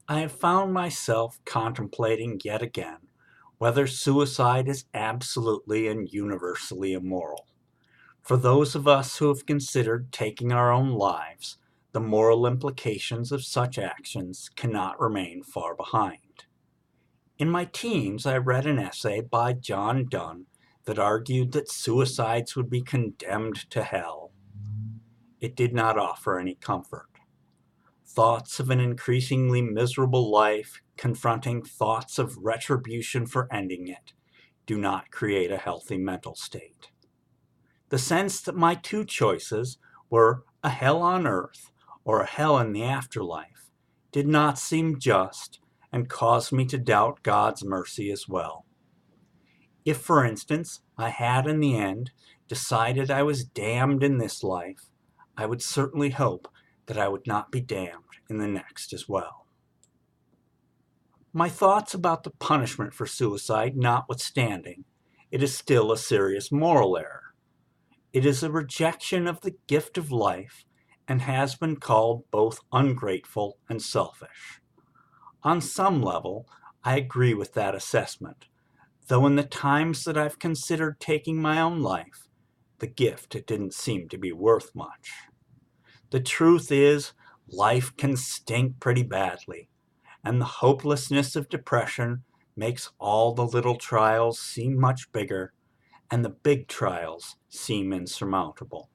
I have found myself contemplating yet again whether suicide is absolutely and universally immoral. For those of us who have considered taking our own lives, the moral implications of such actions cannot remain far behind. In my teens, I read an essay by John Donne that argued that suicides would be condemned to hell. It did not offer any comfort. Thoughts of an increasingly miserable life confronting thoughts of retribution for ending it do not create a healthy mental state. The sense that my two choices were a hell on earth or a hell in the afterlife did not seem just and caused me to doubt God's mercy as well. If, for instance, I had in the end decided I was damned in this life, I would certainly hope that I would not be damned in the next as well. My thoughts about the punishment for suicide notwithstanding, it is still a serious moral error. It is a rejection of the gift of life and has been called both ungrateful and selfish. On some level, I agree with that assessment, though in the times that I've considered taking my own life, the gift didn't seem to be worth much. The truth is, life can stink pretty badly, and the hopelessness of depression makes all the little trials seem much bigger, and the big trials seem insurmountable.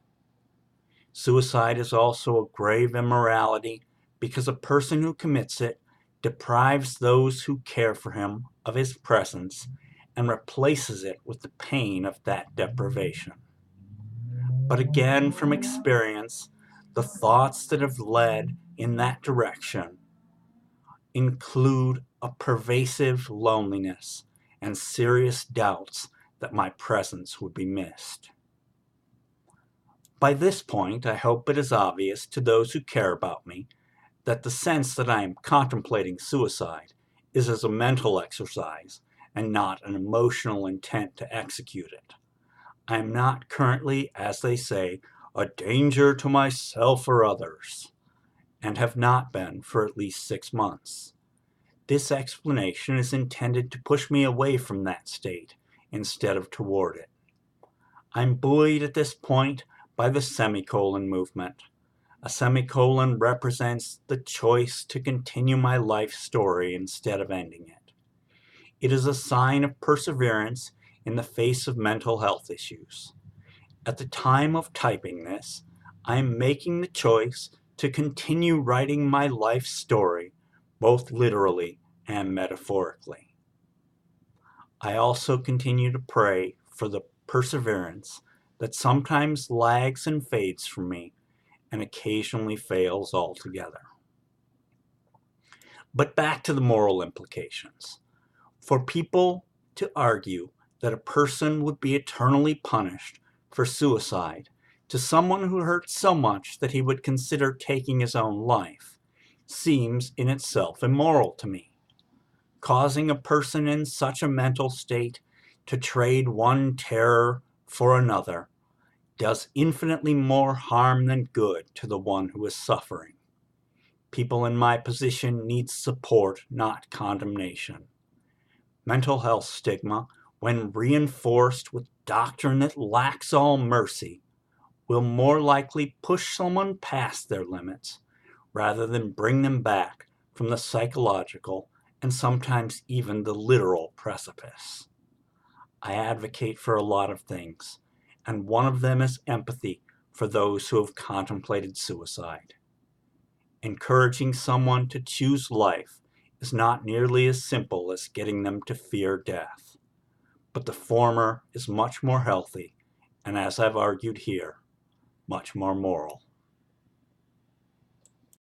Suicide is also a grave immorality because a person who commits it deprives those who care for him of his presence and replaces it with the pain of that deprivation. But again, from experience, the thoughts that have led in that direction include a pervasive loneliness and serious doubts that my presence would be missed. By this point, I hope it is obvious to those who care about me that the sense that I am contemplating suicide is as a mental exercise and not an emotional intent to execute it. I am not currently, as they say, a danger to myself or others, and have not been for at least 6 months. This explanation is intended to push me away from that state instead of toward it. I'm buoyed at this point by the semicolon movement. A semicolon represents the choice to continue my life story instead of ending it. It is a sign of perseverance in the face of mental health issues. At the time of typing this, I am making the choice to continue writing my life story, both literally and metaphorically. I also continue to pray for the perseverance that sometimes lags and fades from me and occasionally fails altogether. But back to the moral implications. For people to argue that a person would be eternally punished for suicide to someone who hurt so much that he would consider taking his own life seems in itself immoral to me. Causing a person in such a mental state to trade one terror for another does infinitely more harm than good to the one who is suffering. People in my position need support, not condemnation. Mental health stigma, when reinforced with doctrine that lacks all mercy, will more likely push someone past their limits rather than bring them back from the psychological and sometimes even the literal precipice. I advocate for a lot of things, and one of them is empathy for those who have contemplated suicide. Encouraging someone to choose life is not nearly as simple as getting them to fear death, but the former is much more healthy, and as I've argued here, much more moral.